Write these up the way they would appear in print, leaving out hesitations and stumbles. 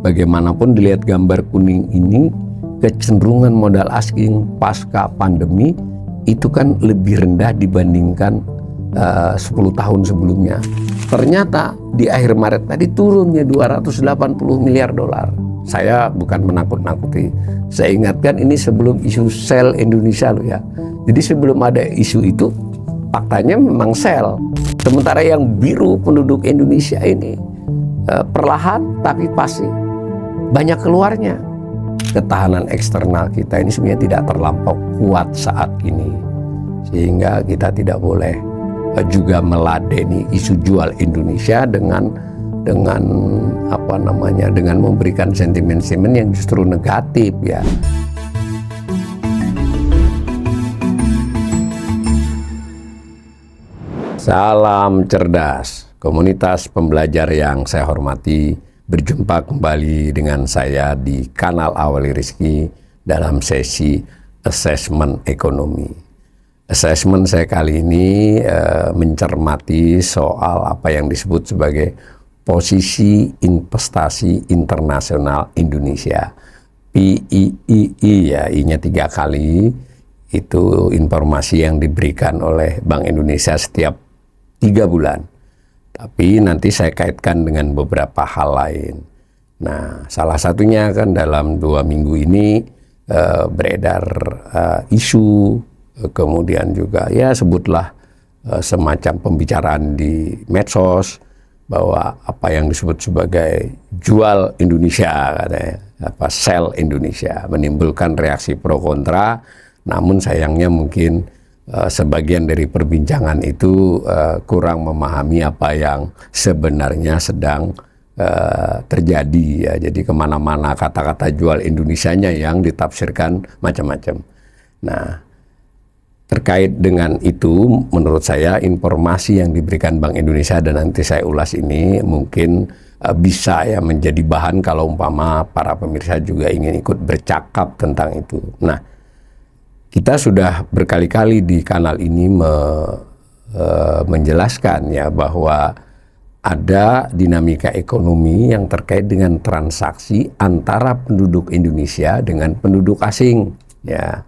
bagaimanapun dilihat gambar kuning ini, kecenderungan modal asing pasca pandemi itu kan lebih rendah dibandingkan 10 tahun sebelumnya. Ternyata di akhir Maret tadi turunnya 280 miliar dolar. Saya bukan menakut-nakuti. Saya ingatkan ini sebelum isu sell Indonesia loh ya. Jadi sebelum ada isu itu, faktanya memang sell. Sementara yang biru penduduk Indonesia ini perlahan tapi pasti banyak keluarnya. Ketahanan eksternal kita ini sebenarnya tidak terlampau kuat saat ini. Sehingga kita tidak boleh juga meladeni isu jual Indonesia dengan memberikan sentimen-sentimen yang justru negatif ya. Salam cerdas, komunitas pembelajar yang saya hormati. Berjumpa kembali dengan saya di kanal Awali Rizky dalam sesi Assessment Ekonomi. Assessment saya kali ini mencermati soal apa yang disebut sebagai posisi investasi internasional Indonesia. PIII ya, I-nya 3 kali. Itu informasi yang diberikan oleh Bank Indonesia setiap 3 bulan. Tapi nanti saya kaitkan dengan beberapa hal lain. Nah, salah satunya kan dalam 2 minggu ini beredar isu, kemudian juga ya sebutlah semacam pembicaraan di medsos bahwa apa yang disebut sebagai jual Indonesia, katanya, sell Indonesia, menimbulkan reaksi pro kontra. Namun sayangnya mungkin sebagian dari perbincangan itu kurang memahami apa yang sebenarnya sedang terjadi ya. Jadi kemana-mana kata-kata jual Indonesianya yang ditafsirkan macam-macam. Nah, terkait dengan itu, menurut saya informasi yang diberikan Bank Indonesia dan nanti saya ulas ini mungkin bisa ya menjadi bahan kalau umpama para pemirsa juga ingin ikut bercakap tentang itu. Nah, kita sudah berkali-kali di kanal ini menjelaskan ya bahwa ada dinamika ekonomi yang terkait dengan transaksi antara penduduk Indonesia dengan penduduk asing ya.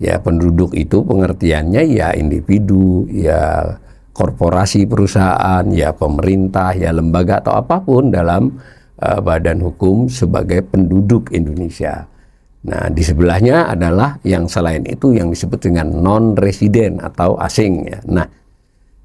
Ya, penduduk itu pengertiannya ya individu, ya korporasi perusahaan, ya pemerintah, ya lembaga atau apapun dalam badan hukum sebagai penduduk Indonesia. Nah, di sebelahnya adalah yang selain itu yang disebut dengan non-resident atau asing ya. Nah,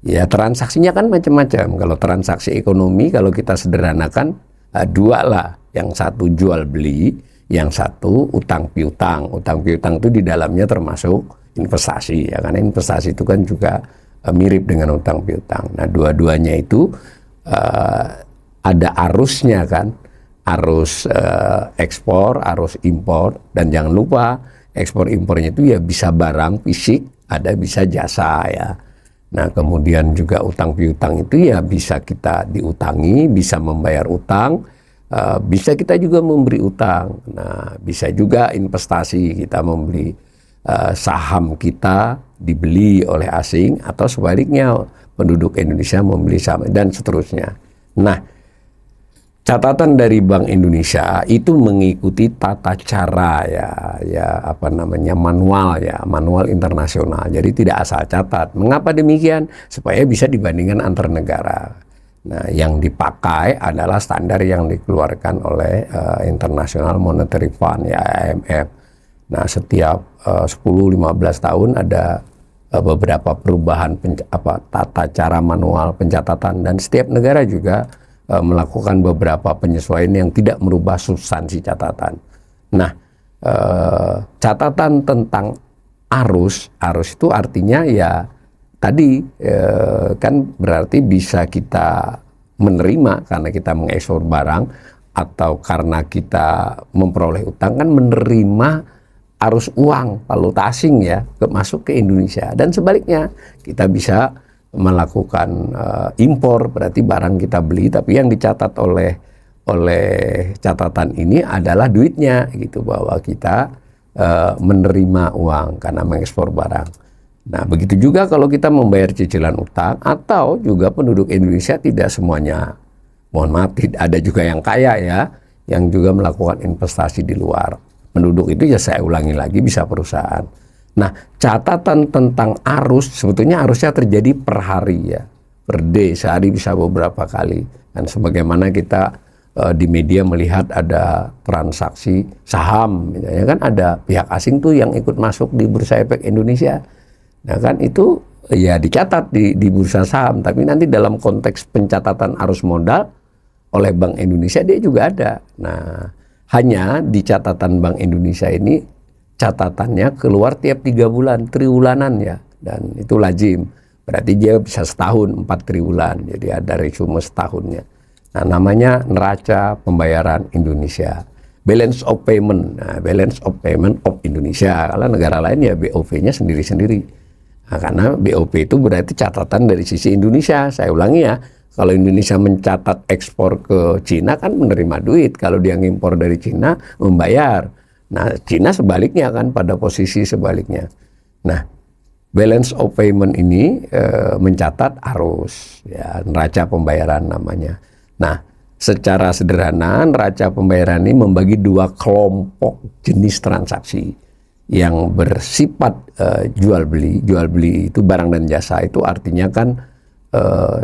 ya transaksinya kan macam-macam. Kalau transaksi ekonomi kalau kita sederhanakan 2 lah. Yang satu jual beli, yang satu utang piutang. Utang piutang itu di dalamnya termasuk investasi ya, karena investasi itu kan juga mirip dengan utang piutang. Nah, dua-duanya itu ada arusnya kan, arus ekspor, arus impor, dan jangan lupa ekspor impornya itu ya bisa barang fisik, ada bisa jasa ya. Nah, kemudian juga utang piutang itu ya bisa kita diutangi, bisa membayar utang, bisa kita juga memberi utang. Nah, bisa juga investasi, kita membeli saham kita dibeli oleh asing atau sebaliknya penduduk Indonesia membeli saham dan seterusnya. Nah, catatan dari Bank Indonesia itu mengikuti tata cara manual internasional. Jadi tidak asal catat. Mengapa demikian? Supaya bisa dibandingkan antar negara. Nah, yang dipakai adalah standar yang dikeluarkan oleh International Monetary Fund ya, IMF. Nah, setiap 10-15 tahun ada beberapa perubahan tata cara manual pencatatan, dan setiap negara juga melakukan beberapa penyesuaian yang tidak merubah substansi catatan. Nah, catatan tentang arus itu artinya ya tadi kan berarti bisa kita menerima karena kita mengekspor barang, atau karena kita memperoleh utang kan menerima arus uang valuta asing ya masuk ke Indonesia, dan sebaliknya kita bisa melakukan impor, berarti barang kita beli tapi yang dicatat oleh catatan ini adalah duitnya gitu, bahwa kita menerima uang karena mengekspor barang. Nah, begitu juga kalau kita membayar cicilan utang, atau juga penduduk Indonesia tidak semuanya, mohon maaf, ada juga yang kaya ya, yang juga melakukan investasi di luar. Penduduk itu ya saya ulangi lagi bisa perusahaan. Nah, catatan tentang arus, sebetulnya arusnya terjadi per hari ya, per day, sehari bisa beberapa kali. Dan sebagaimana kita di media melihat ada transaksi saham, misalnya kan ada pihak asing tuh yang ikut masuk di Bursa Efek Indonesia. Nah kan itu ya dicatat di bursa saham, tapi nanti dalam konteks pencatatan arus modal oleh Bank Indonesia dia juga ada. Nah, hanya di catatan Bank Indonesia ini catatannya keluar tiap 3 bulan, triwulanan ya, dan itu lazim. Berarti dia bisa setahun 4 triwulan, jadi ada resume setahunnya. Nah, namanya neraca pembayaran Indonesia. Balance of payment, nah, balance of payment of Indonesia. Kalau negara lain ya BOP-nya sendiri-sendiri. Nah, karena BOP itu berarti catatan dari sisi Indonesia. Saya ulangi ya, kalau Indonesia mencatat ekspor ke Cina kan menerima duit. Kalau dia ngimpor dari Cina membayar. Nah, Cina sebaliknya kan, pada posisi sebaliknya. Nah, balance of payment ini mencatat arus, ya, neraca pembayaran namanya. Nah, secara sederhana neraca pembayaran ini membagi 2 kelompok jenis transaksi yang bersifat jual beli. Jual beli itu barang dan jasa, itu artinya kan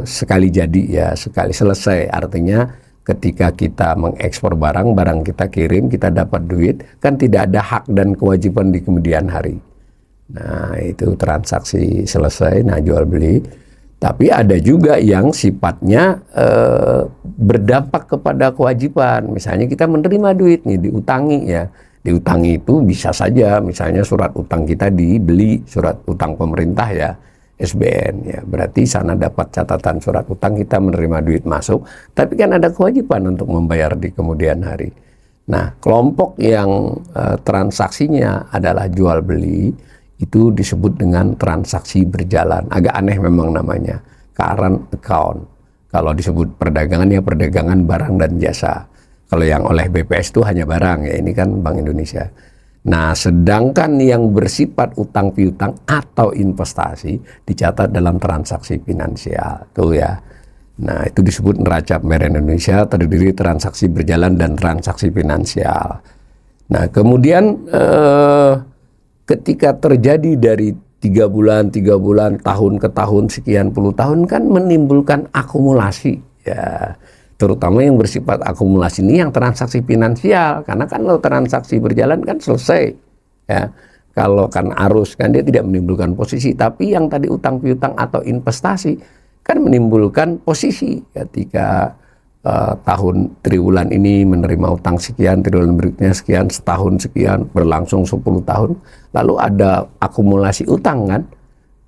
sekali jadi ya, sekali selesai. Artinya ketika kita mengekspor barang, barang kita kirim, kita dapat duit, kan tidak ada hak dan kewajiban di kemudian hari. Nah, itu transaksi selesai, nah jual beli. Tapi ada juga yang sifatnya berdampak kepada kewajiban. Misalnya kita menerima duit nih, diutangi ya. Diutangi itu bisa saja, misalnya surat utang kita dibeli, surat utang pemerintah ya, SBN ya. Berarti sana dapat catatan surat utang, kita menerima duit masuk, tapi kan ada kewajiban untuk membayar di kemudian hari. Nah, kelompok yang transaksinya adalah jual beli, itu disebut dengan transaksi berjalan. Agak aneh memang namanya, current account. Kalau disebut perdagangan ya perdagangan barang dan jasa. Kalau yang oleh BPS itu hanya barang ya, ini kan Bank Indonesia. Nah, sedangkan yang bersifat utang piutang atau investasi dicatat dalam transaksi finansial tuh ya. Nah, itu disebut neraca pembayaran Indonesia, terdiri transaksi berjalan dan transaksi finansial. Nah, kemudian ketika terjadi dari 3 bulan, tahun ke tahun, sekian puluh tahun kan menimbulkan akumulasi ya. Terutama yang bersifat akumulasi ini yang transaksi finansial, karena kan kalau transaksi berjalan kan selesai ya. Kalau kan arus kan dia tidak menimbulkan posisi, tapi yang tadi utang piutang atau investasi kan menimbulkan posisi. Ketika tahun triwulan ini menerima utang sekian, triwulan berikutnya sekian, setahun sekian, berlangsung 10 tahun, lalu ada akumulasi utang kan.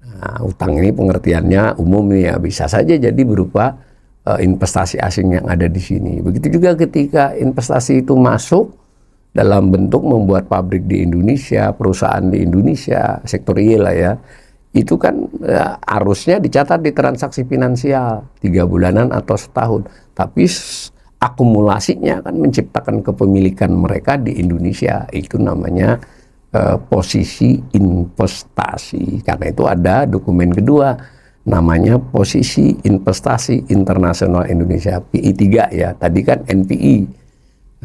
Nah, utang ini pengertiannya umum nih ya, bisa saja jadi berupa investasi asing yang ada di sini. Begitu juga ketika investasi itu masuk dalam bentuk membuat pabrik di Indonesia, perusahaan di Indonesia, sektor real lah ya, itu kan arusnya dicatat di transaksi finansial 3 bulanan atau setahun. Tapi akumulasinya kan menciptakan kepemilikan mereka di Indonesia. Itu namanya posisi investasi. Karena itu ada dokumen kedua, namanya posisi investasi internasional Indonesia, PI3 ya, tadi kan NPI.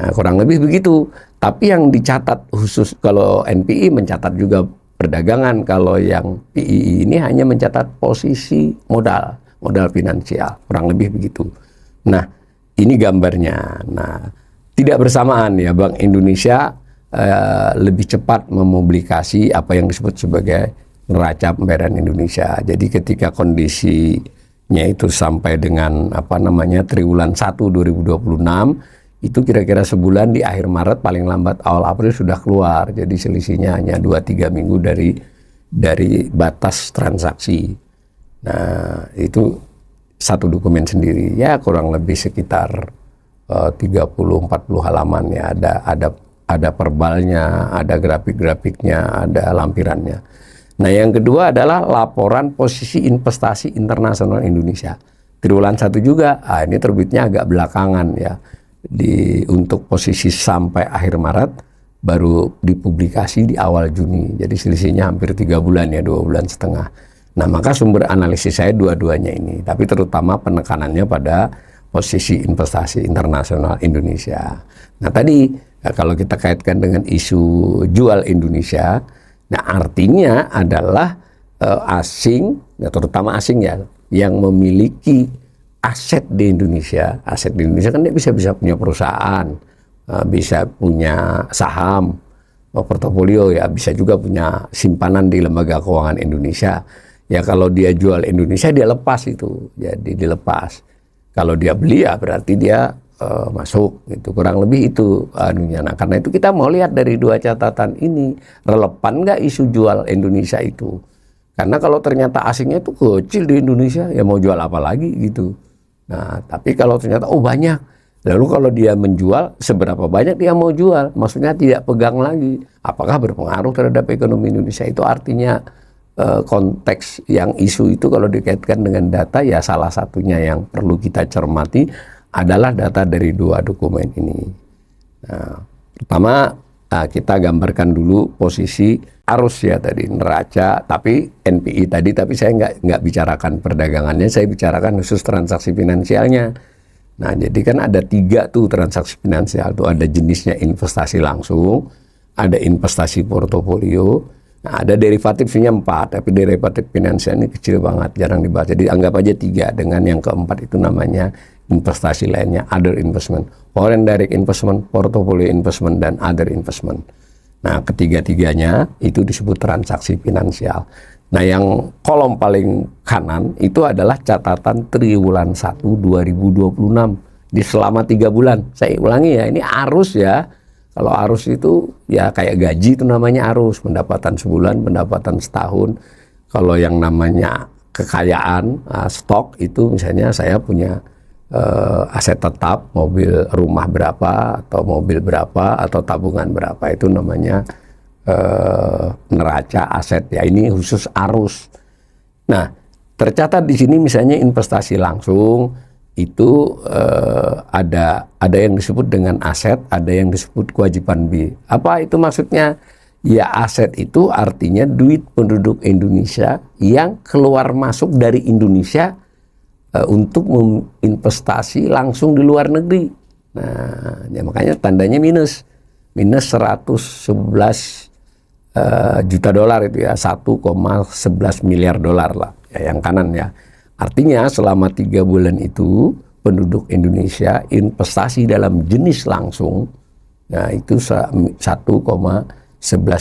Nah, kurang lebih begitu. Tapi yang dicatat khusus, kalau NPI mencatat juga perdagangan, kalau yang PII ini hanya mencatat posisi modal finansial, kurang lebih begitu. Nah, ini gambarnya. Nah, tidak bersamaan ya, Bank Indonesia lebih cepat mempublikasi apa yang disebut sebagai neraca pembayaran Indonesia. Jadi ketika kondisinya itu sampai dengan triwulan 1 2026, itu kira-kira sebulan di akhir Maret, paling lambat awal April sudah keluar. Jadi selisihnya hanya 2-3 minggu dari batas transaksi. Nah, itu satu dokumen sendiri ya, kurang lebih sekitar 30-40 halaman ya, ada perbalnya, ada grafik-grafiknya, ada lampirannya. Nah, yang kedua adalah laporan posisi investasi internasional Indonesia. Triwulan 1 juga, ini terbitnya agak belakangan ya. Untuk posisi sampai akhir Maret, baru dipublikasi di awal Juni. Jadi selisihnya hampir 3 bulan ya, 2 bulan setengah. Nah, maka sumber analisis saya dua-duanya ini. Tapi terutama penekanannya pada posisi investasi internasional Indonesia. Nah tadi kalau kita kaitkan dengan isu jual Indonesia, nah artinya adalah asing, ya terutama asing ya, yang memiliki aset di Indonesia. Aset di Indonesia kan dia bisa punya perusahaan, bisa punya saham, portofolio ya, bisa juga punya simpanan di lembaga keuangan Indonesia. Ya kalau dia jual Indonesia dia lepas itu, jadi dilepas. Kalau dia beli ya berarti dia masuk, itu kurang lebih itu anunya. Nah karena itu kita mau lihat dari dua catatan ini, relevan nggak isu jual Indonesia itu? Karena kalau ternyata asingnya itu kecil di Indonesia, ya mau jual apa lagi gitu. Nah tapi kalau ternyata banyak, lalu kalau dia menjual seberapa banyak dia mau jual? Maksudnya tidak pegang lagi. Apakah berpengaruh terhadap ekonomi Indonesia? Itu artinya konteks yang isu itu kalau dikaitkan dengan data, ya salah satunya yang perlu kita cermati adalah data dari dua dokumen ini. Nah, pertama kita gambarkan dulu posisi arus ya tadi neraca, tapi NPI tadi, tapi saya nggak bicarakan perdagangannya, saya bicarakan khusus transaksi finansialnya. Nah jadi kan ada 3 tuh transaksi finansial tuh, ada jenisnya investasi langsung, ada investasi portofolio. Nah, ada derivatifnya 4, tapi derivatif finansial ini kecil banget, jarang dibahas. Jadi anggap aja 3, dengan yang keempat itu namanya investasi lainnya, other investment. Foreign direct investment, portfolio investment, dan other investment. Nah, ketiga-tiganya itu disebut transaksi finansial. Nah, yang kolom paling kanan itu adalah catatan triwulan 1 2026 di selama 3 bulan. Saya ulangi ya, ini arus ya. Kalau arus itu ya kayak gaji itu namanya arus, pendapatan sebulan, pendapatan setahun. Kalau yang namanya kekayaan, stok itu misalnya saya punya aset tetap, mobil rumah berapa, atau mobil berapa, atau tabungan berapa, itu namanya neraca aset ya, ini khusus arus. Nah, tercatat di sini misalnya investasi langsung, itu ada yang disebut dengan aset, ada yang disebut kewajiban B. Apa itu maksudnya? Ya aset itu artinya duit penduduk Indonesia yang keluar masuk dari Indonesia untuk menginvestasi langsung di luar negeri. Nah, ya makanya tandanya minus 111 juta dolar itu ya, 1,11 miliar dolar lah ya, yang kanan ya. Artinya selama 3 bulan itu penduduk Indonesia investasi dalam jenis langsung, nah itu 1,11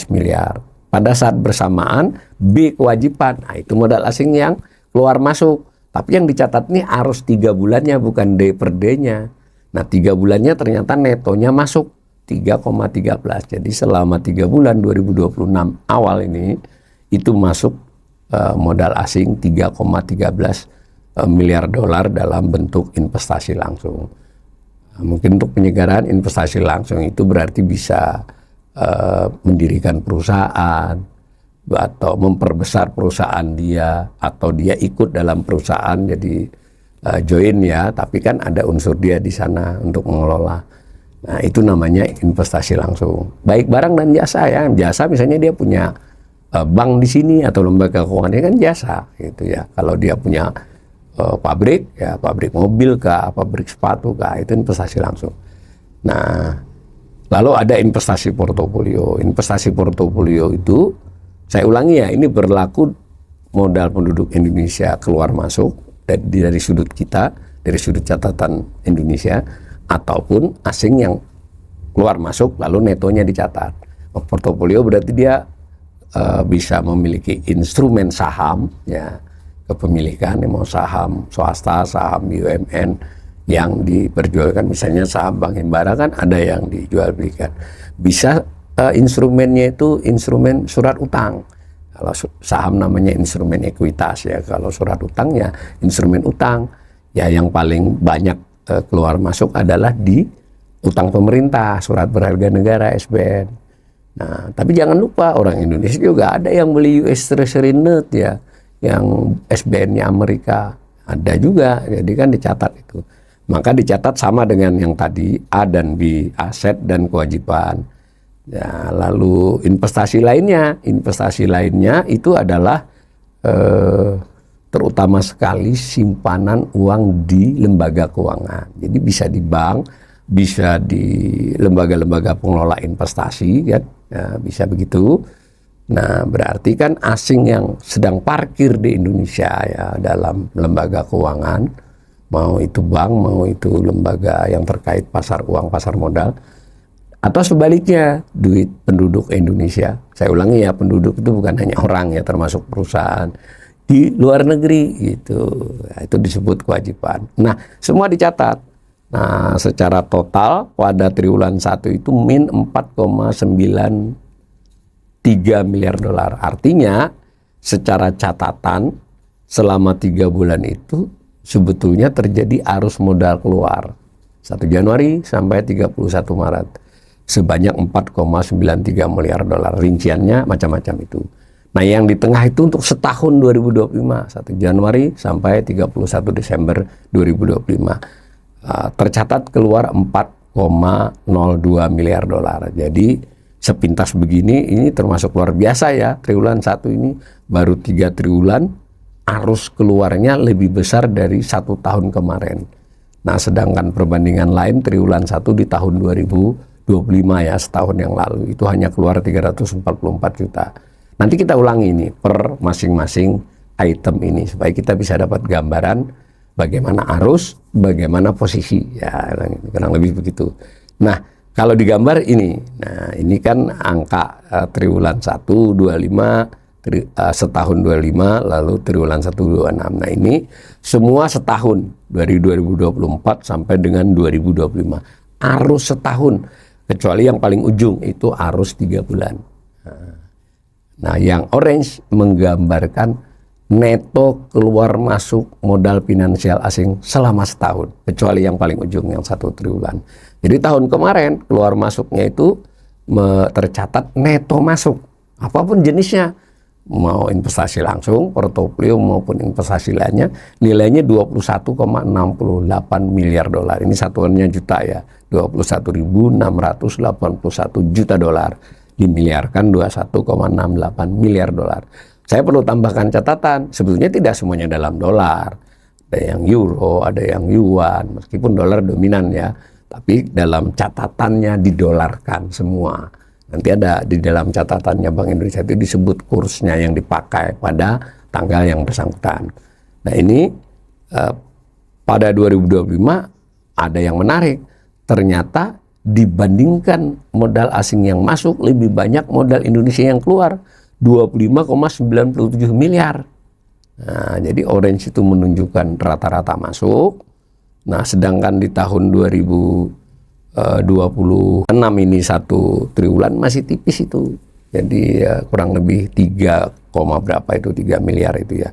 miliar. Pada saat bersamaan B kewajiban, nah itu modal asing yang keluar masuk. Tapi yang dicatat ini arus 3 bulannya, bukan D per D-nya. Nah 3 bulannya ternyata netonya masuk 3,13. Jadi selama 3 bulan 2026 awal ini itu masuk modal asing 3,13 miliar dolar dalam bentuk investasi langsung. Mungkin untuk penyegaran investasi langsung itu berarti bisa mendirikan perusahaan atau memperbesar perusahaan dia, atau dia ikut dalam perusahaan jadi join ya, tapi kan ada unsur dia di sana untuk mengelola. Nah itu namanya investasi langsung. Baik barang dan jasa ya. Jasa misalnya dia punya bank di sini atau lembaga keuangannya kan jasa gitu ya. Kalau dia punya pabrik ya, pabrik mobil kah, pabrik sepatu kah, itu investasi langsung. Nah, lalu ada investasi portofolio. Investasi portofolio itu saya ulangi ya, ini berlaku modal penduduk Indonesia keluar masuk dari sudut kita, dari sudut catatan Indonesia, ataupun asing yang keluar masuk lalu netonya dicatat. Portofolio berarti dia bisa memiliki instrumen saham ya, kepemilikan, mau saham swasta, saham BUMN yang diperjualkan, misalnya saham Bank Himbara kan ada yang dijual belikan. Bisa instrumennya itu instrumen surat utang. Kalau saham namanya instrumen ekuitas ya, kalau surat utang ya instrumen utang. Ya yang paling banyak keluar masuk adalah di utang pemerintah, surat berharga negara, SBN. Nah, tapi jangan lupa orang Indonesia juga ada yang beli US Treasury Note ya, yang SBN-nya Amerika ada juga, jadi kan dicatat itu. Maka dicatat sama dengan yang tadi, A dan B, aset dan kewajiban. Ya, lalu investasi lainnya itu adalah terutama sekali simpanan uang di lembaga keuangan. Jadi bisa di bank, bisa di lembaga-lembaga pengelola investasi, kan? Ya, bisa begitu. Nah, berarti kan asing yang sedang parkir di Indonesia ya dalam lembaga keuangan, mau itu bank, mau itu lembaga yang terkait pasar uang, pasar modal, atau sebaliknya duit penduduk Indonesia. Saya ulangi ya, penduduk itu bukan hanya orang ya, termasuk perusahaan di luar negeri gitu. Nah, itu disebut kewajiban. Nah, semua dicatat. Nah, secara total pada triwulan 1 itu min 4,93 miliar dolar. Artinya secara catatan selama 3 bulan itu sebetulnya terjadi arus modal keluar 1 Januari sampai 31 Maret sebanyak 4,93 miliar dolar. Rinciannya macam-macam itu. Nah, yang di tengah itu untuk setahun 2025, 1 Januari sampai 31 Desember 2025. Tercatat keluar 4,02 miliar dolar. Jadi sepintas begini, ini termasuk luar biasa ya. Triwulan 1 ini baru 3 triwulan, arus keluarnya lebih besar dari 1 tahun kemarin. Nah, sedangkan perbandingan lain triwulan 1 di tahun 2025 ya, setahun yang lalu, itu hanya keluar 344 juta. Nanti kita ulangi ini per masing-masing item ini supaya kita bisa dapat gambaran bagaimana arus, bagaimana posisi ya, kurang lebih begitu. Nah, kalau digambar ini, nah ini kan angka triwulan 1 25, setahun 25, lalu triwulan 1 26. Nah, ini semua setahun dari 2024 sampai dengan 2025. Arus setahun, kecuali yang paling ujung itu arus 3 bulan. Nah, yang orange menggambarkan neto keluar masuk modal finansial asing selama setahun, kecuali yang paling ujung yang 1 triwulan. Jadi tahun kemarin keluar masuknya itu tercatat neto masuk, apapun jenisnya, mau investasi langsung, portofolio maupun investasi lainnya, nilainya 21,68 miliar dolar. Ini satuannya juta ya, 21.681 juta dolar. Dimiliarkan 21,68 miliar dolar. Saya perlu tambahkan catatan, sebetulnya tidak semuanya dalam dolar. Ada yang euro, ada yang yuan, meskipun dolar dominan ya, tapi dalam catatannya didolarkan semua. Nanti ada di dalam catatannya Bank Indonesia itu disebut kursnya yang dipakai pada tanggal yang bersangkutan. Nah, ini pada 2025 ada yang menarik. Ternyata dibandingkan modal asing yang masuk, lebih banyak modal Indonesia yang keluar, 25,97 miliar. Nah, jadi orange itu menunjukkan rata-rata masuk. Nah, sedangkan di tahun 2026 ini 1 triwulan masih tipis itu. Jadi kurang lebih 3, berapa itu, 3 miliar itu ya.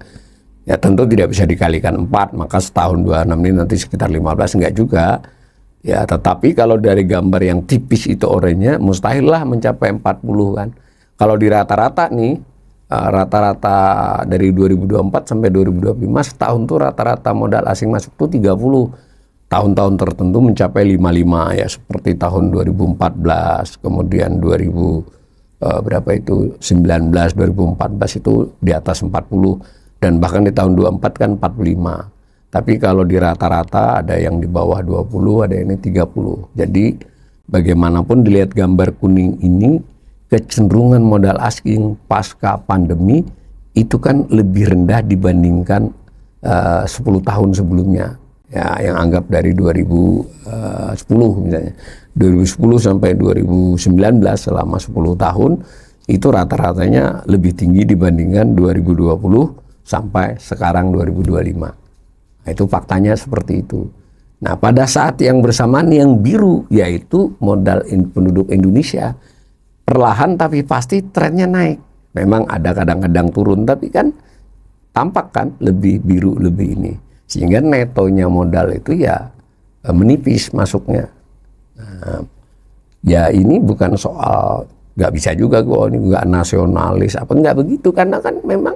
Ya tentu tidak bisa dikalikan 4, maka setahun 26 ini nanti sekitar 15, enggak juga. Ya, tetapi kalau dari gambar yang tipis itu oranye, mustahil lah mencapai 40 kan. Kalau di rata-rata nih, rata-rata dari 2024 sampai 2025 setahun tuh rata-rata modal asing masuk tuh 30. Tahun-tahun tertentu mencapai 55 ya, seperti tahun 2014, kemudian 2019, 2014 itu di atas 40, dan bahkan di tahun 24 kan 45. Tapi kalau di rata-rata ada yang di bawah 20, ada yang 30. Jadi bagaimanapun dilihat gambar kuning ini, kecenderungan modal asing pasca pandemi itu kan lebih rendah dibandingkan 10 tahun sebelumnya. Ya, yang anggap dari 2010 misalnya. 2010 sampai 2019 selama 10 tahun itu rata-ratanya lebih tinggi dibandingkan 2020 sampai sekarang 2025. Nah, itu faktanya seperti itu. Nah, pada saat yang bersamaan yang biru, yaitu modal penduduk Indonesia, perlahan tapi pasti trennya naik. Memang ada kadang-kadang turun, tapi kan tampak kan lebih biru, lebih ini. Sehingga netonya modal itu ya menipis masuknya. Nah, ya ini bukan soal, nggak bisa juga gue ini nggak nasionalis, apa nggak begitu, karena kan memang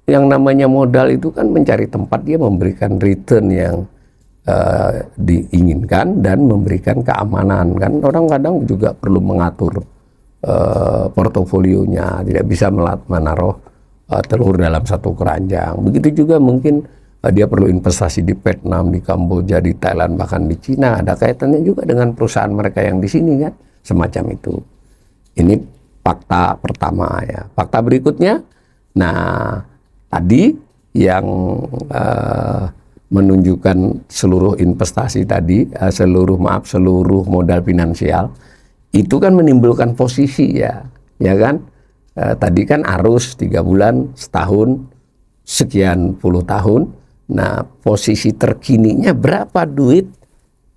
yang namanya modal itu kan mencari tempat dia memberikan return yang diinginkan dan memberikan keamanan. Kan orang kadang juga perlu mengatur portofolionya, tidak bisa menaruh telur dalam satu keranjang. Begitu juga mungkin dia perlu investasi di Vietnam, di Kamboja, di Thailand, bahkan di Cina. Ada kaitannya juga dengan perusahaan mereka yang di sini kan, semacam itu. Ini fakta pertama ya. Fakta berikutnya, nah tadi yang menunjukkan seluruh investasi tadi, seluruh modal finansial itu kan menimbulkan posisi ya kan. Tadi kan arus 3 bulan, setahun, sekian puluh tahun. Nah, posisi terkininya berapa duit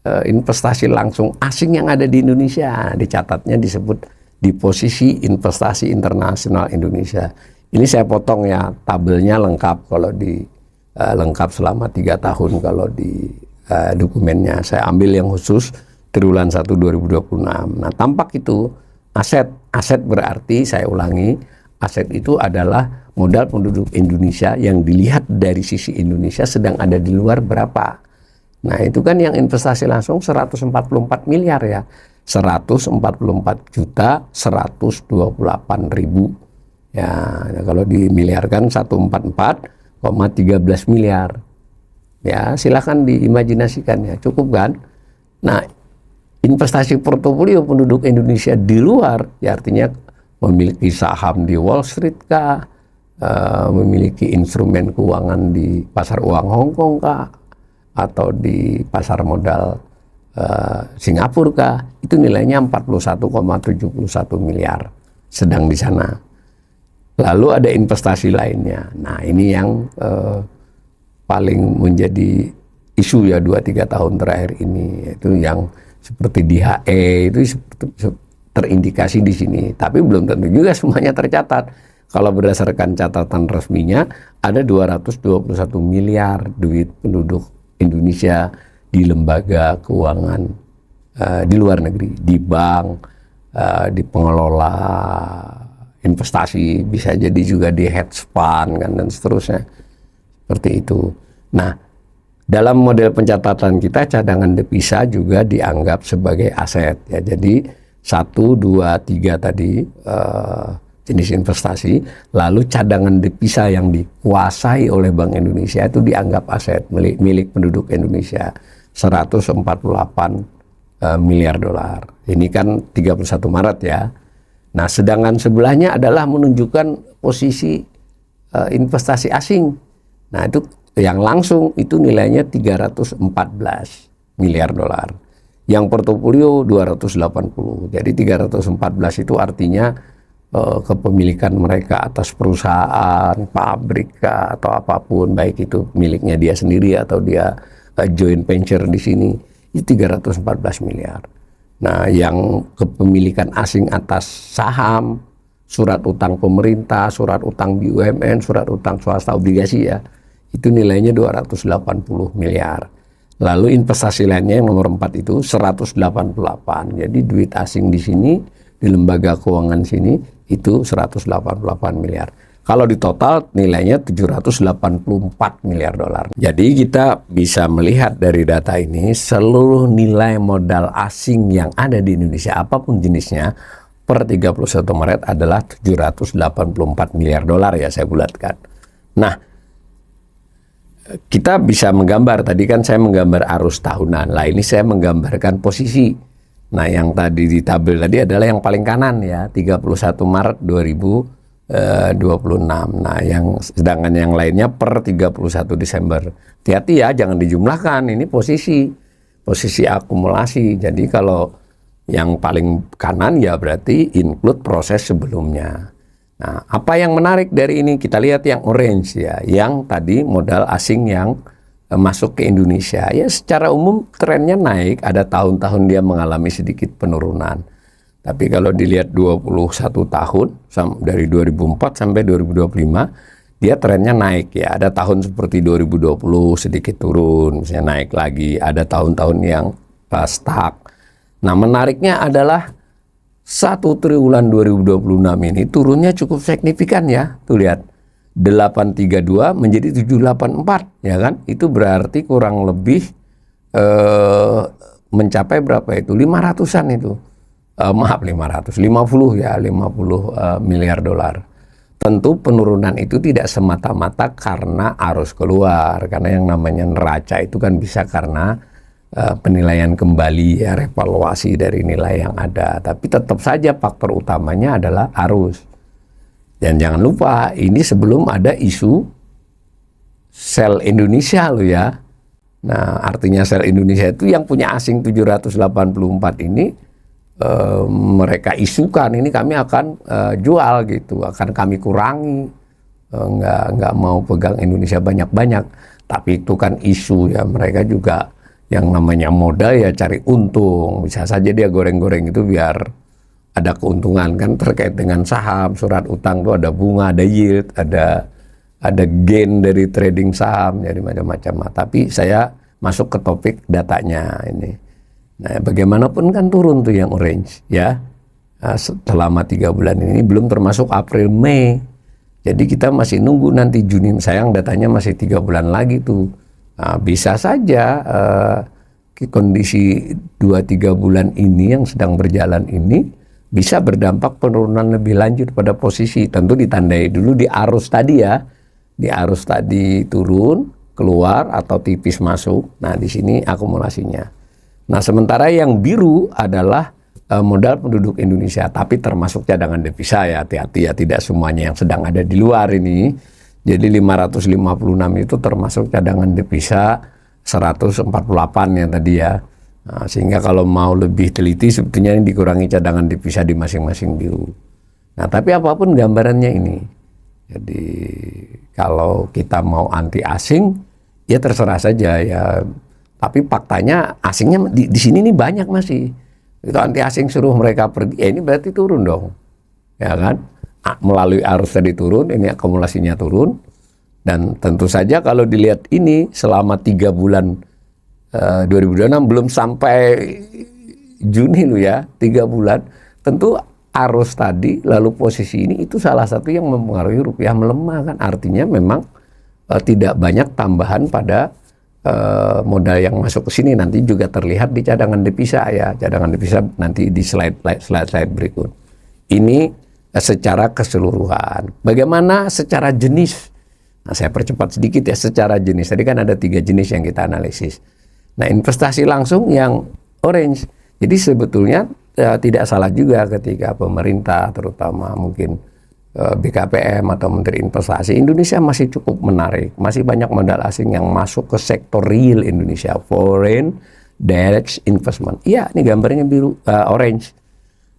investasi langsung asing yang ada di Indonesia? Dicatatnya disebut di posisi investasi internasional Indonesia. Ini saya potong ya, tabelnya lengkap kalau lengkap selama 3 tahun kalau di dokumennya. Saya ambil yang khusus triwulan 1 2026. Nah, tampak itu aset berarti, saya ulangi, aset itu adalah modal penduduk Indonesia yang dilihat dari sisi Indonesia sedang ada di luar berapa. Nah, itu kan yang investasi langsung 144 miliar ya. 144.128.000. Ya, kalau dimiliarkan 144,13 miliar. Ya, silakan diimajinasikan ya, cukup kan? Nah, investasi portofolio penduduk Indonesia di luar, ya artinya memiliki saham di Wall Street kah, memiliki instrumen keuangan di pasar uang Hong Kong kah, atau di pasar modal Singapura kah, itu nilainya 41,71 miliar sedang di sana. Lalu ada investasi lainnya. Nah, ini yang paling menjadi isu ya 2-3 tahun terakhir ini, yaitu yang seperti DHE itu terindikasi di sini, tapi belum tentu juga semuanya tercatat. Kalau berdasarkan catatan resminya ada 221 miliar duit penduduk Indonesia di lembaga keuangan di luar negeri, di bank, di pengelola investasi, bisa jadi juga di hedge fund kan, dan seterusnya seperti itu. Nah, dalam model pencatatan kita, cadangan devisa juga dianggap sebagai aset ya. Jadi 1, 2, 3 tadi jenis investasi, lalu cadangan devisa yang dikuasai oleh Bank Indonesia itu dianggap aset milik penduduk Indonesia, 148 miliar dolar. Ini kan 31 Maret ya. Nah, sedangkan sebelahnya adalah menunjukkan posisi investasi asing. Nah, itu yang langsung itu nilainya 314 miliar dolar. Yang portofolio 280. Jadi 314 itu artinya kepemilikan mereka atas perusahaan, pabrik atau apapun, baik itu miliknya dia sendiri atau dia joint venture di sini, itu 314 miliar. Nah, yang kepemilikan asing atas saham, surat utang pemerintah, surat utang BUMN, surat utang swasta obligasi ya, itu nilainya 280 miliar. Lalu investasi lainnya yang nomor 4 itu 188. Jadi duit asing di sini, di lembaga keuangan sini, itu 188 miliar. Kalau di total nilainya 784 miliar dolar. Jadi kita bisa melihat dari data ini, seluruh nilai modal asing yang ada di Indonesia, apapun jenisnya, per 31 Maret adalah 784 miliar dolar ya, saya bulatkan. Nah, kita bisa menggambar, tadi kan saya menggambar arus tahunan. Lah, ini saya menggambarkan posisi. Nah, yang tadi di tabel tadi adalah yang paling kanan ya, 31 Maret 2026. Nah, sedangkan yang lainnya per 31 Desember. Hati-hati ya, jangan dijumlahkan. Ini posisi akumulasi. Jadi kalau yang paling kanan ya berarti include proses sebelumnya. Nah, apa yang menarik dari ini? Kita lihat yang orange ya, yang tadi modal asing yang masuk ke Indonesia. Ya, secara umum trennya naik, ada tahun-tahun dia mengalami sedikit penurunan. Tapi kalau dilihat 21 tahun, dari 2004 sampai 2025, dia trennya naik ya. Ada tahun seperti 2020 sedikit turun, misalnya naik lagi. Ada tahun-tahun yang stuck. Nah, menariknya adalah 1 triwulan 2026 ini turunnya cukup signifikan ya. Tuh lihat, 832 menjadi 784 ya kan. Itu berarti kurang lebih mencapai berapa itu? 500-an itu. 50 ya, 50 miliar dolar. Tentu penurunan itu tidak semata-mata karena arus keluar, karena yang namanya neraca itu kan bisa karena penilaian kembali, ya, revaluasi dari nilai yang ada. Tapi tetap saja faktor utamanya adalah arus. Dan jangan lupa, ini sebelum ada isu sel Indonesia loh ya. Nah, artinya sel Indonesia itu yang punya asing 784 ini, mereka isukan ini kami akan jual gitu, akan kami kurangi, nggak mau pegang Indonesia banyak-banyak. Tapi itu kan isu ya, mereka juga yang namanya modal ya cari untung. Bisa saja dia goreng-goreng itu biar ada keuntungan, kan terkait dengan saham, surat utang itu ada bunga, ada yield, ada gain dari trading saham, jadi macam-macam. Tapi saya masuk ke topik datanya ini. Nah, bagaimanapun kan turun tuh yang orange ya. Selama 3 bulan ini belum termasuk April, Mei. Jadi kita masih nunggu nanti Juni, sayang datanya masih 3 bulan lagi tuh. Nah, bisa saja kondisi 2-3 bulan ini yang sedang berjalan ini bisa berdampak penurunan lebih lanjut pada posisi. Tentu ditandai dulu di arus tadi ya. Di arus tadi turun, keluar atau tipis masuk. Nah, di sini akumulasinya. Nah, sementara yang biru adalah modal penduduk Indonesia, tapi termasuk cadangan devisa ya. Hati-hati ya, tidak semuanya yang sedang ada di luar ini. Jadi 556 itu termasuk cadangan devisa 148 yang tadi ya. Nah, sehingga kalau mau lebih teliti sebetulnya ini dikurangi cadangan devisa di masing-masing biru. Nah, tapi apapun gambarannya ini. Jadi kalau kita mau anti asing ya terserah saja ya. Tapi faktanya asingnya di sini nih banyak masih. Itu anti asing suruh mereka pergi, ya ini berarti turun dong. Ya kan? Melalui arus tadi turun, ini akumulasinya turun. Dan tentu saja kalau dilihat ini selama 3 bulan 2026 belum sampai Juni loh ya, 3 bulan, tentu arus tadi lalu posisi ini itu salah satu yang mempengaruhi rupiah melemah kan. Artinya memang tidak banyak tambahan pada modal yang masuk ke sini. Nanti juga terlihat di cadangan devisa ya, cadangan devisa nanti di slide berikut. Ini secara keseluruhan. Bagaimana secara jenis? Nah, saya percepat sedikit ya, secara jenis. Tadi kan ada 3 jenis yang kita analisis. Nah, investasi langsung yang orange. Jadi sebetulnya tidak salah juga ketika pemerintah, terutama mungkin BKPM atau Menteri Investasi, Indonesia masih cukup menarik. Masih banyak modal asing yang masuk ke sektor real Indonesia, foreign direct investment. Iya, ini gambarnya biru, orange.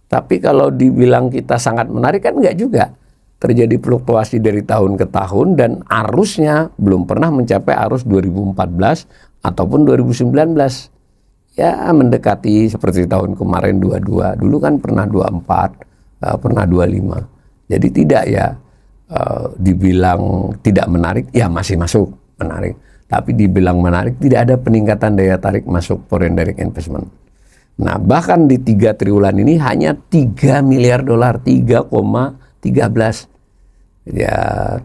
Tapi kalau dibilang kita sangat menarik kan enggak juga. Terjadi fluktuasi dari tahun ke tahun dan arusnya belum pernah mencapai arus 2014 ataupun 2019. Ya mendekati seperti tahun kemarin 22. Dulu kan pernah 24, pernah 25. Jadi tidak ya dibilang tidak menarik, ya masih masuk menarik. Tapi dibilang menarik, tidak ada peningkatan daya tarik masuk foreign direct investment. Nah, bahkan di 3 triwulan ini hanya 3 miliar dolar, 3,13. Ya,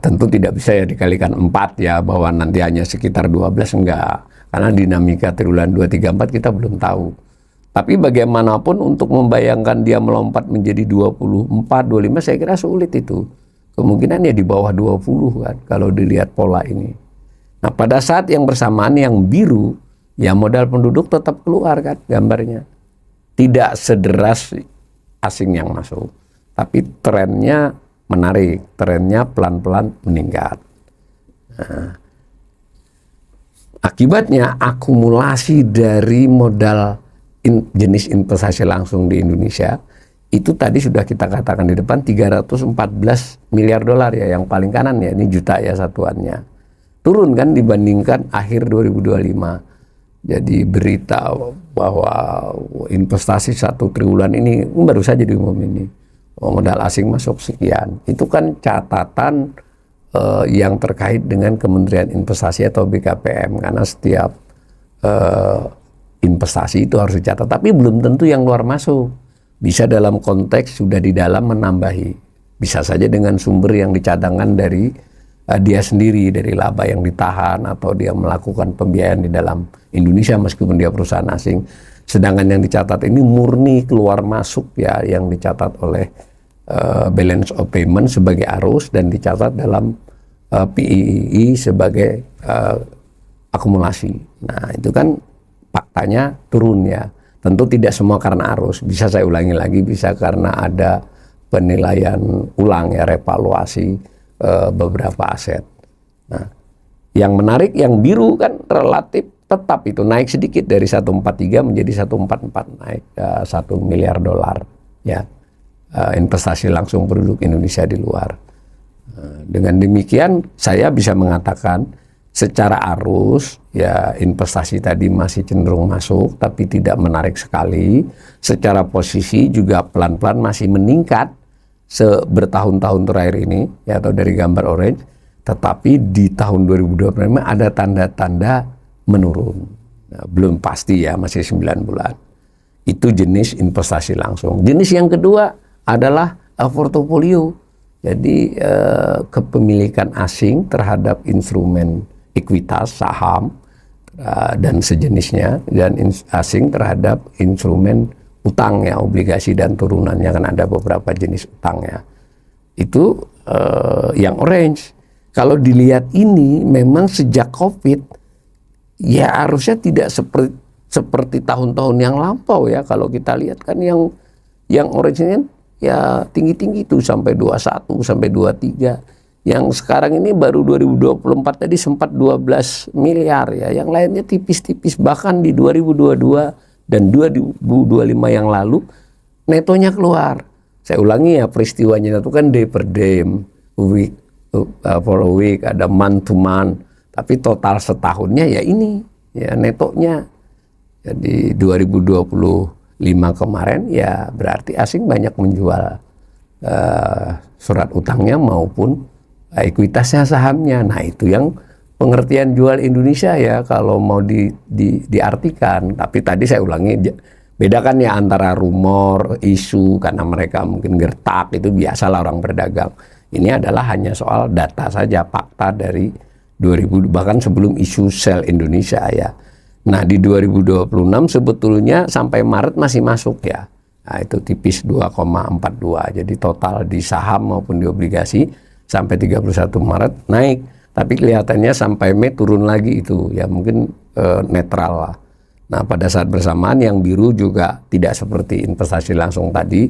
tentu tidak bisa ya dikalikan 4 ya, bahwa nanti hanya sekitar 12, enggak. Karena dinamika triwulan 2, 3, 4 kita belum tahu. Tapi bagaimanapun untuk membayangkan dia melompat menjadi 24, 25, saya kira sulit itu. Kemungkinan ya di bawah 20 kan, kalau dilihat pola ini. Nah, pada saat yang bersamaan yang biru, ya modal penduduk tetap keluar kan gambarnya. Tidak sederas asing yang masuk, tapi trennya menarik, trennya pelan-pelan meningkat. Nah, akibatnya akumulasi dari modal jenis investasi langsung di Indonesia itu tadi sudah kita katakan di depan 314 miliar dolar ya, yang paling kanan ya, ini juta ya satuannya. Turun kan dibandingkan akhir 2025. Jadi berita bahwa investasi 1 triwulan ini baru saja diumumin ini. Modal asing masuk sekian. Itu kan catatan yang terkait dengan Kementerian Investasi atau BKPM, karena setiap investasi itu harus dicatat. Tapi belum tentu yang luar masuk. Bisa dalam konteks sudah di dalam menambahi. Bisa saja dengan sumber yang dicadangkan dari dia sendiri, dari laba yang ditahan, atau dia melakukan pembiayaan di dalam Indonesia meskipun dia perusahaan asing. Sedangkan yang dicatat ini murni keluar masuk ya, yang dicatat oleh balance of payment sebagai arus dan dicatat dalam PII sebagai akumulasi. Nah, itu kan faktanya turun ya. Tentu tidak semua karena arus. Bisa saya ulangi lagi, bisa karena ada penilaian ulang ya, revaluasi beberapa aset. Nah, yang menarik yang biru kan relatif tetap itu naik sedikit dari 143 menjadi 144, naik 1 miliar dolar ya. Investasi langsung penduduk Indonesia di luar. Dengan demikian saya bisa mengatakan secara arus ya investasi tadi masih cenderung masuk tapi tidak menarik sekali. Secara posisi juga pelan-pelan masih meningkat bertahun-tahun terakhir ini ya, atau dari gambar orange, tetapi di tahun 2025 ada tanda-tanda menurun. Nah, belum pasti ya, masih 9 bulan. Itu jenis investasi langsung. Jenis yang kedua adalah portofolio. Jadi kepemilikan asing terhadap instrumen ekuitas, saham, dan sejenisnya, dan asing terhadap instrumen utang ya, obligasi dan turunannya, kan ada beberapa jenis utang ya. Itu yang orange. Kalau dilihat ini memang sejak COVID ya harusnya tidak seperti tahun-tahun yang lampau ya. Kalau kita lihat kan yang orange ini ya tinggi-tinggi itu sampai 21 sampai 23. Yang sekarang ini baru 2024 tadi sempat 12 miliar ya. Yang lainnya tipis-tipis, bahkan di 2022 dan 2025 yang lalu netonya keluar. Saya ulangi ya, peristiwanya itu kan day per day, week for a week, ada month to month. Tapi total setahunnya ya ini ya netonya. Jadi 2025 kemarin ya berarti asing banyak menjual surat utangnya maupun ekuitasnya, sahamnya. Nah, itu yang pengertian jual Indonesia ya kalau mau diartikan. Tapi tadi saya ulangi, bedakan ya antara rumor, isu karena mereka mungkin gertak, itu biasalah orang berdagang. Ini adalah hanya soal data saja, fakta dari 2000, bahkan sebelum isu sell Indonesia ya. Nah, di 2026 sebetulnya sampai Maret masih masuk ya. Nah, itu tipis 2,42. Jadi total di saham maupun di obligasi sampai 31 Maret naik. Tapi kelihatannya sampai Mei turun lagi itu. Ya mungkin netral lah. Nah, pada saat bersamaan yang biru juga tidak seperti investasi langsung tadi.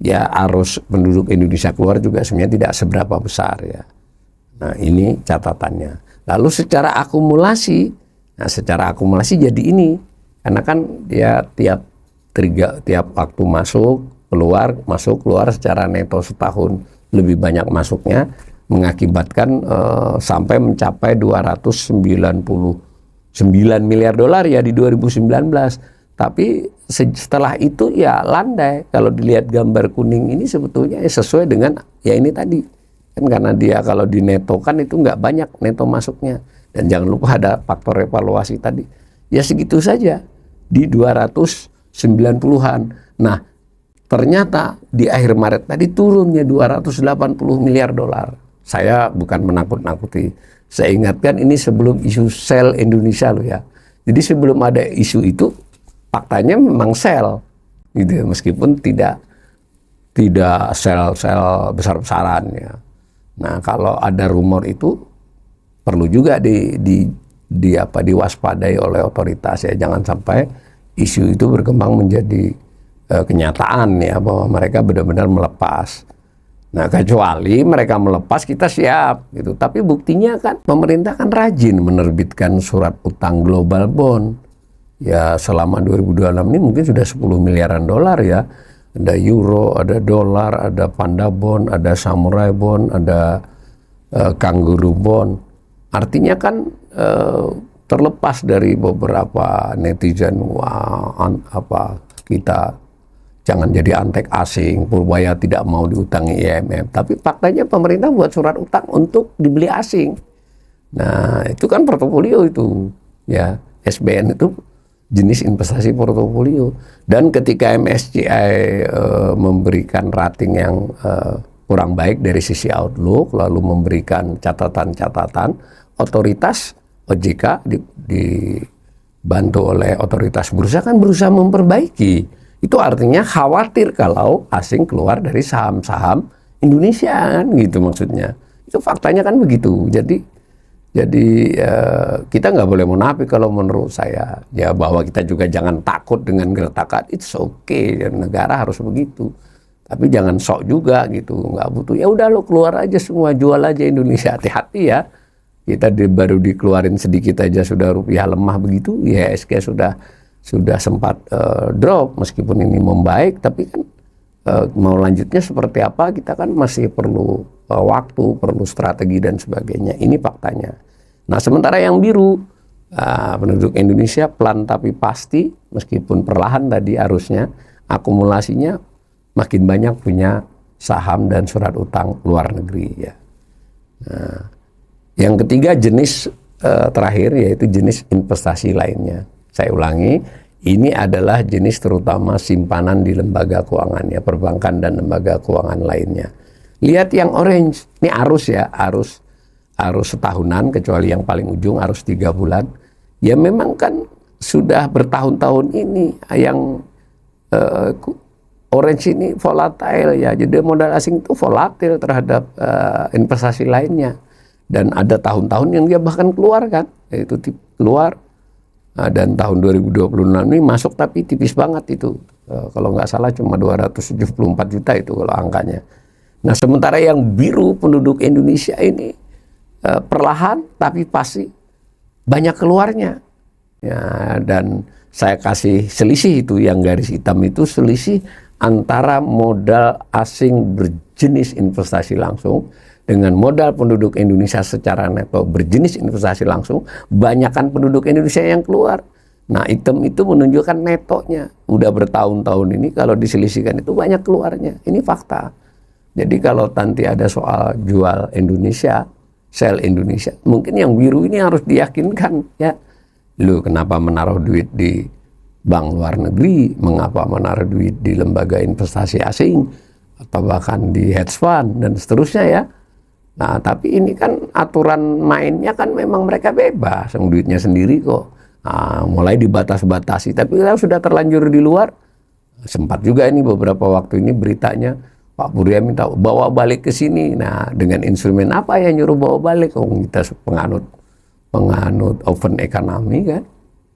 Ya arus penduduk Indonesia keluar juga sebenarnya tidak seberapa besar ya. Nah, ini catatannya. Lalu secara akumulasi, jadi ini. Karena kan dia tiap waktu masuk, keluar secara neto setahun lebih banyak masuknya, mengakibatkan sampai mencapai 299 miliar dolar ya di 2019. Tapi setelah itu ya landai. Kalau dilihat gambar kuning ini sebetulnya sesuai dengan ya ini tadi. Kan karena dia kalau dinetokan itu nggak banyak neto masuknya. Dan jangan lupa ada faktor evaluasi tadi. Ya segitu saja di 290-an. Nah, ternyata di akhir Maret tadi turunnya 280 miliar dolar. Saya bukan menakut-nakuti. Saya ingatkan ini sebelum isu sell Indonesia loh ya. Jadi sebelum ada isu itu faktanya memang sell gitu ya, meskipun tidak sell besar-besaran ya. Nah, kalau ada rumor itu perlu juga diwaspadai oleh otoritas ya, jangan sampai isu itu berkembang menjadi kenyataan ya, bahwa mereka benar-benar melepas. Nah, kecuali mereka melepas kita siap gitu. Tapi buktinya kan pemerintah kan rajin menerbitkan surat utang global bond. Ya selama 2026 ini mungkin sudah 10 miliaran dolar ya. Ada euro, ada dolar, ada panda bond, ada samurai bond, ada kangguru bond. Artinya kan terlepas dari beberapa netizen, kita jangan jadi antek asing, Purbaya tidak mau diutangi IMF. Tapi faktanya pemerintah buat surat utang untuk dibeli asing. Nah, itu kan portofolio itu. Ya, SBN itu jenis investasi portofolio. Dan ketika MSCI memberikan rating yang kurang baik dari sisi outlook, lalu memberikan catatan-catatan, otoritas OJK dibantu oleh otoritas bursa kan berusaha memperbaiki. Itu artinya khawatir kalau asing keluar dari saham-saham Indonesia kan gitu maksudnya. Itu faktanya kan begitu. Jadi kita nggak boleh munafik kalau menurut saya. Ya bahwa kita juga jangan takut dengan gertakan. It's okay. Negara harus begitu. Tapi jangan sok juga gitu. Nggak butuh. Ya udah lo keluar aja semua. Jual aja Indonesia. Hati-hati ya. Kita baru dikeluarin sedikit aja sudah rupiah lemah begitu. IHSG sudah sempat drop. Meskipun ini membaik. Tapi kan mau lanjutnya seperti apa kita kan masih perlu waktu, perlu strategi dan sebagainya. Ini faktanya. Nah sementara yang biru, penduduk Indonesia pelan tapi pasti, meskipun perlahan tadi arusnya, akumulasinya makin banyak punya saham dan surat utang luar negeri ya. Nah, yang ketiga jenis terakhir yaitu jenis investasi lainnya. Saya ulangi, ini adalah jenis terutama simpanan di lembaga keuangan ya, perbankan dan lembaga keuangan lainnya. Lihat yang orange, ini arus ya, arus setahunan, kecuali yang paling ujung arus 3 bulan. Ya memang kan sudah bertahun-tahun ini yang orange ini volatile ya, jadi modal asing itu volatil terhadap investasi lainnya. Dan ada tahun-tahun yang dia bahkan keluar kan, yaitu keluar. Dan tahun 2026 ini masuk tapi tipis banget itu. Kalau nggak salah cuma 274 juta itu kalau angkanya. Nah sementara yang biru penduduk Indonesia ini perlahan tapi pasti banyak keluarnya. Ya, dan saya kasih selisih itu yang garis hitam itu selisih antara modal asing berjenis investasi langsung dengan modal penduduk Indonesia secara neto berjenis investasi langsung, banyakkan penduduk Indonesia yang keluar. Nah, hitam itu menunjukkan netonya. Udah bertahun-tahun ini kalau diselisihkan itu banyak keluarnya. Ini fakta. Jadi kalau nanti ada soal jual Indonesia, sell Indonesia, mungkin yang biru ini harus diyakinkan ya. Lu kenapa menaruh duit di bank luar negeri, mengapa menaruh duit di lembaga investasi asing, atau bahkan di hedge fund dan seterusnya ya. Nah, tapi ini kan aturan mainnya kan memang mereka bebas, yang duitnya sendiri kok. Nah, mulai dibatas-batasi, tapi kalau sudah terlanjur di luar, sempat juga ini beberapa waktu ini beritanya, Pak Burya minta bawa balik ke sini. Nah, dengan instrumen apa yang nyuruh bawa balik? Oh, kita penganut open economy kan.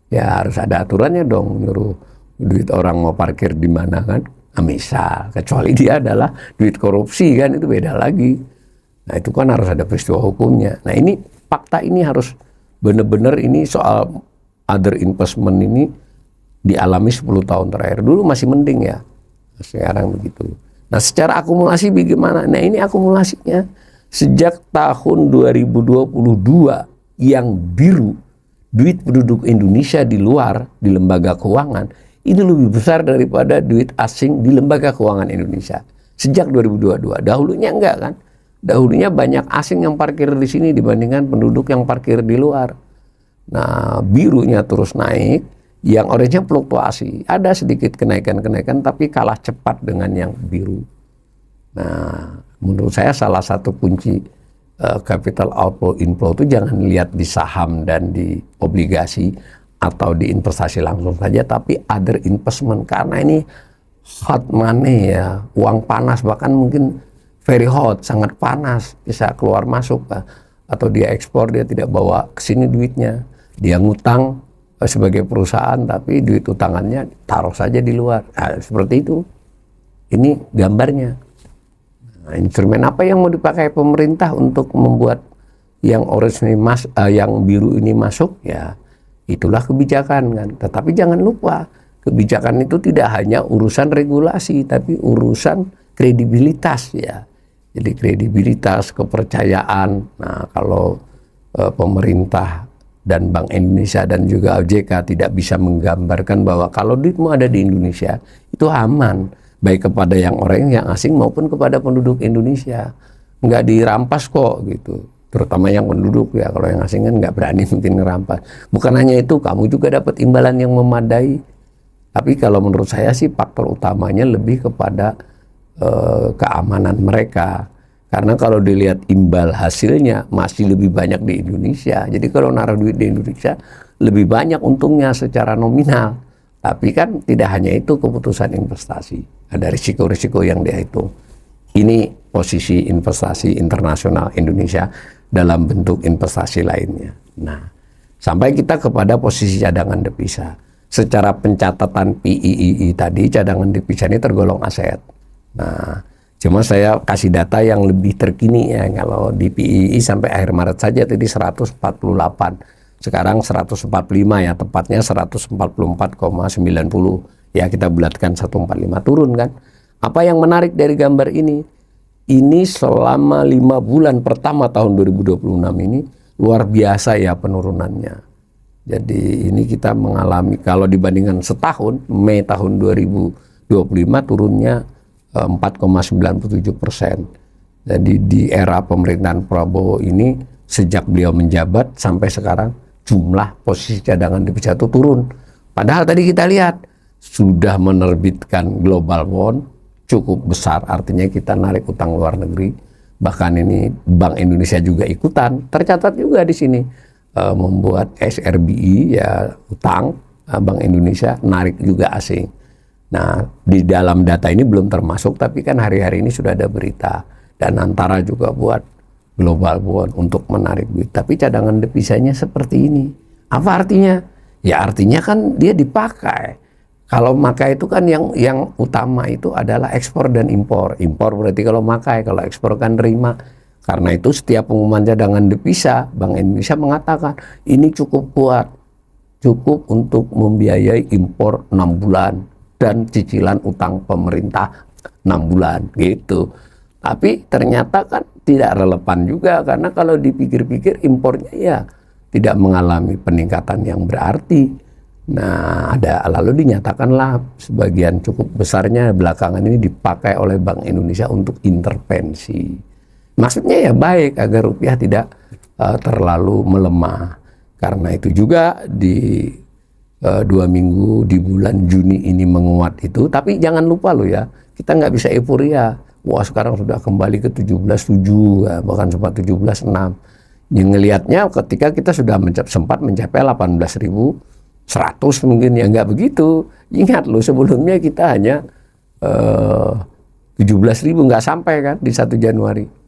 Ya harus ada aturannya dong, nyuruh duit orang mau parkir di mana kan. Nah, misal, kecuali dia adalah duit korupsi kan, itu beda lagi. Nah, itu kan harus ada peristiwa hukumnya. Nah, ini fakta ini harus benar-benar ini soal other investment ini dialami 10 tahun terakhir. Dulu masih mending ya. Sekarang begitu. Nah, secara akumulasi bagaimana? Nah, ini akumulasinya sejak tahun 2022 yang biru, duit penduduk Indonesia di luar, di lembaga keuangan, itu lebih besar daripada duit asing di lembaga keuangan Indonesia. Sejak 2022. Dahulunya enggak kan? Dahulunya banyak asing yang parkir di sini dibandingkan penduduk yang parkir di luar. Nah, birunya terus naik. Yang orange-nya fluktuasi, ada sedikit kenaikan-kenaikan tapi kalah cepat dengan yang biru. Nah, menurut saya salah satu kunci capital outflow inflow itu jangan lihat di saham dan di obligasi atau di investasi langsung saja, tapi other investment, karena ini hot money ya, uang panas, bahkan mungkin very hot, sangat panas, bisa keluar masuk, atau dia ekspor, dia tidak bawa ke sini duitnya, dia ngutang sebagai perusahaan tapi duit utangannya taruh saja di luar. Nah, seperti itu. Ini gambarnya. Nah, instrumen apa yang mau dipakai pemerintah untuk membuat yang orange ini yang biru ini masuk? Ya, itulah kebijakan kan. Tetapi jangan lupa, kebijakan itu tidak hanya urusan regulasi tapi urusan kredibilitas ya. Jadi kredibilitas, kepercayaan. Nah, kalau pemerintah dan Bank Indonesia dan juga OJK tidak bisa menggambarkan bahwa kalau duitmu ada di Indonesia itu aman, baik kepada yang orang yang asing maupun kepada penduduk Indonesia, nggak dirampas kok gitu, terutama yang penduduk ya. Kalau yang asing kan nggak berani mungkin ngerampas. Bukan hanya itu, kamu juga dapat imbalan yang memadai. Tapi kalau menurut saya sih faktor utamanya lebih kepada keamanan mereka. Karena kalau dilihat imbal hasilnya masih lebih banyak di Indonesia. Jadi kalau naruh duit di Indonesia lebih banyak untungnya secara nominal. Tapi kan tidak hanya itu keputusan investasi, ada risiko-risiko yang dihitung. Ini posisi investasi internasional Indonesia dalam bentuk investasi lainnya. Nah, sampai kita kepada posisi cadangan devisa. Secara pencatatan PIII tadi, cadangan devisa ini tergolong aset. Nah, cuma saya kasih data yang lebih terkini ya. Kalau di PIII sampai akhir Maret saja tadi 148. Sekarang 145 ya, tepatnya 144,90. Ya kita bulatkan 145, turun kan. Apa yang menarik dari gambar ini? Ini selama 5 bulan pertama tahun 2026 ini luar biasa ya penurunannya. Jadi ini kita mengalami, kalau dibandingkan setahun, Mei tahun 2025 turunnya 4,97%. Jadi di era pemerintahan Prabowo ini, sejak beliau menjabat sampai sekarang, jumlah posisi cadangan devisa itu turun. Padahal tadi kita lihat, sudah menerbitkan global bond cukup besar, artinya kita narik utang luar negeri. Bahkan ini Bank Indonesia juga ikutan, tercatat juga di sini. Membuat SRBI ya utang, Bank Indonesia narik juga asing. Nah, di dalam data ini belum termasuk, tapi kan hari-hari ini sudah ada berita, dan Antara juga buat global bond untuk menarik duit. Tapi cadangan devisanya seperti ini. Apa artinya? Ya artinya kan dia dipakai. Kalau makai itu kan yang utama itu adalah ekspor dan impor. Impor berarti kalau makai, kalau ekspor kan terima. Karena itu setiap pengumuman cadangan devisa, Bank Indonesia mengatakan ini cukup kuat, cukup untuk membiayai impor 6 bulan dan cicilan utang pemerintah 6 bulan gitu. Tapi ternyata kan tidak relevan juga, karena kalau dipikir-pikir impornya ya tidak mengalami peningkatan yang berarti. Nah, lalu dinyatakanlah sebagian cukup besarnya belakangan ini dipakai oleh Bank Indonesia untuk intervensi. Maksudnya ya baik agar rupiah tidak terlalu melemah. Karena itu juga di 2 minggu di bulan Juni ini menguat itu. Tapi jangan lupa loh ya, kita nggak bisa euforia. Wah sekarang sudah kembali ke 17,7 ya, bahkan sempat 17,6. Yang ngelihatnya ketika kita sudah sempat mencapai 18.100 mungkin, ya nggak begitu. Ingat loh, sebelumnya kita hanya 17.000, nggak sampai kan di 1 Januari.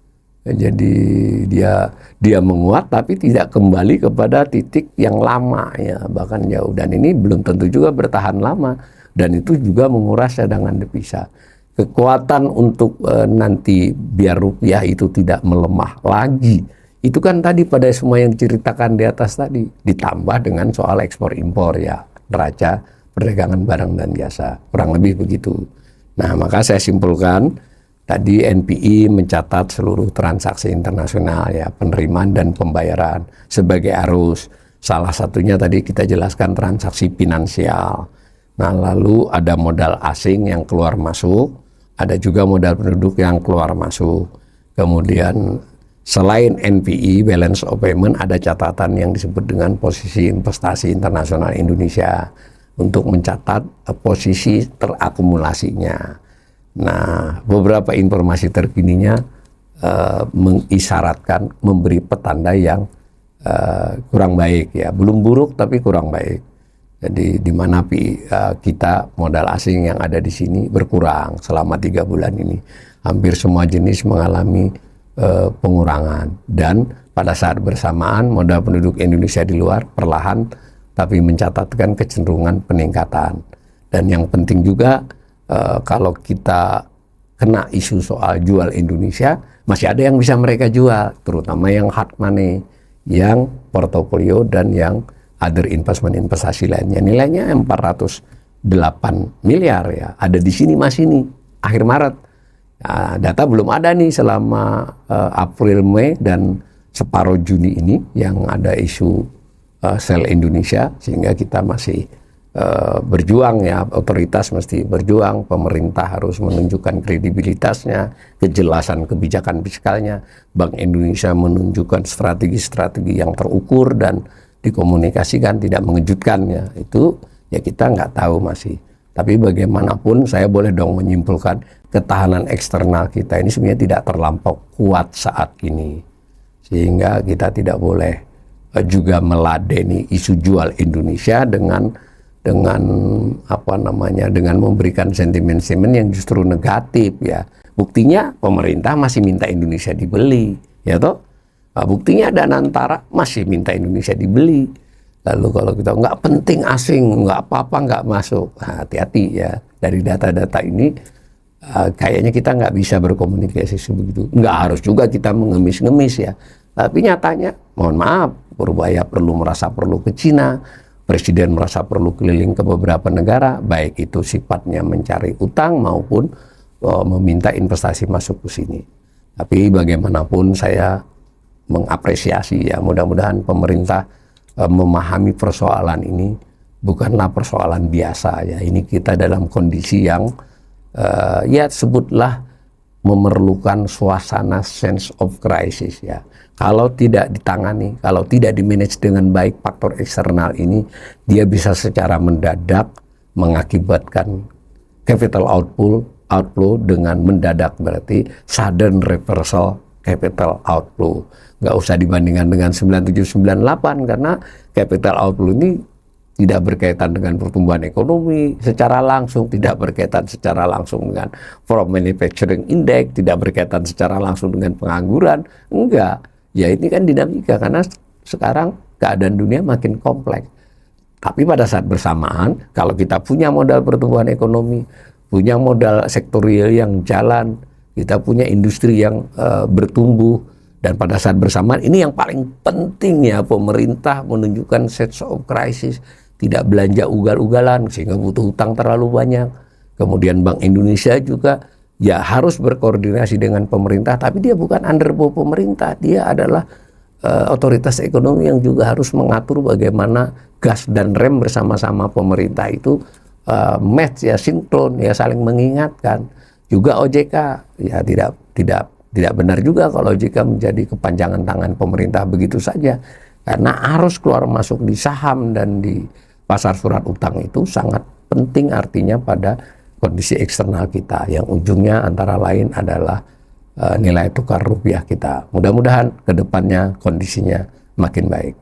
Jadi dia menguat tapi tidak kembali kepada titik yang lama ya, bahkan jauh, dan ini belum tentu juga bertahan lama, dan itu juga menguras cadangan devisa. Kekuatan untuk nanti biar rupiah itu tidak melemah lagi, itu kan tadi pada semua yang diceritakan di atas tadi, ditambah dengan soal ekspor impor ya, neraca perdagangan barang dan jasa, kurang lebih begitu. Nah, maka saya simpulkan tadi NPI mencatat seluruh transaksi internasional ya, penerimaan dan pembayaran sebagai arus. Salah satunya tadi kita jelaskan transaksi finansial. Nah, lalu ada modal asing yang keluar masuk, ada juga modal penduduk yang keluar masuk. Kemudian selain NPI, balance of payment, ada catatan yang disebut dengan posisi investasi internasional Indonesia untuk mencatat posisi terakumulasinya. Nah, beberapa informasi terkininya mengisyaratkan, memberi petanda yang kurang baik ya, belum buruk tapi kurang baik. Jadi di mana kita modal asing yang ada di sini berkurang selama 3 bulan ini, hampir semua jenis mengalami pengurangan, dan pada saat bersamaan modal penduduk Indonesia di luar perlahan tapi mencatatkan kecenderungan peningkatan. Dan yang penting juga, kalau kita kena isu soal jual Indonesia, masih ada yang bisa mereka jual, terutama yang hard money, yang portofolio dan yang other investasi lainnya. Nilainya 408 miliar ya, ada di sini masih nih, akhir Maret. Nah, data belum ada nih selama April, Mei, dan separuh Juni ini yang ada isu sell Indonesia, sehingga kita masih berjuang ya, otoritas mesti berjuang, pemerintah harus menunjukkan kredibilitasnya, kejelasan kebijakan fiskalnya, Bank Indonesia menunjukkan strategi-strategi yang terukur dan dikomunikasikan, tidak mengejutkan ya, itu ya kita nggak tahu masih. Tapi bagaimanapun saya boleh dong menyimpulkan ketahanan eksternal kita ini sebenarnya tidak terlampau kuat saat ini, sehingga kita tidak boleh juga meladeni isu jual Indonesia dengan dengan dengan memberikan sentimen-sentimen yang justru negatif ya. Buktinya pemerintah masih minta Indonesia dibeli, ya toh. Nah, buktinya Danantara masih minta Indonesia dibeli. Lalu kalau kita nggak penting asing, nggak apa-apa nggak masuk, hati-hati ya. Dari data-data ini kayaknya kita nggak bisa berkomunikasi sebegitu. Nggak harus juga kita mengemis-ngemis ya. Tapi nyatanya, mohon maaf, Purbaya merasa perlu ke Cina, Presiden merasa perlu keliling ke beberapa negara, baik itu sifatnya mencari utang maupun meminta investasi masuk ke sini. Tapi bagaimanapun saya mengapresiasi ya, mudah-mudahan pemerintah memahami persoalan ini bukanlah persoalan biasa ya. Ini kita dalam kondisi yang ya sebutlah memerlukan suasana sense of crisis ya. Kalau tidak ditangani, kalau tidak dimanage dengan baik faktor eksternal ini, dia bisa secara mendadak mengakibatkan capital outflow dengan mendadak, berarti sudden reversal capital outflow. Nggak usah dibandingkan dengan 9798 karena capital outflow ini tidak berkaitan dengan pertumbuhan ekonomi secara langsung, tidak berkaitan secara langsung dengan from manufacturing index, tidak berkaitan secara langsung dengan pengangguran, enggak. Ya ini kan dinamika karena sekarang keadaan dunia makin kompleks. Tapi pada saat bersamaan, kalau kita punya modal pertumbuhan ekonomi, punya modal sektorial yang jalan, kita punya industri yang bertumbuh, dan pada saat bersamaan ini yang paling penting ya, pemerintah menunjukkan sense of crisis, tidak belanja ugal-ugalan sehingga butuh utang terlalu banyak. Kemudian Bank Indonesia juga ya harus berkoordinasi dengan pemerintah, tapi dia bukan underbow pemerintah, dia adalah otoritas ekonomi yang juga harus mengatur bagaimana gas dan rem bersama-sama pemerintah itu match ya, sinkron ya, saling mengingatkan. Juga OJK ya tidak benar juga kalau OJK menjadi kepanjangan tangan pemerintah begitu saja, karena arus keluar masuk di saham dan di pasar surat utang itu sangat penting artinya pada kondisi eksternal kita yang ujungnya antara lain adalah nilai tukar rupiah kita. Mudah-mudahan ke depannya kondisinya makin baik.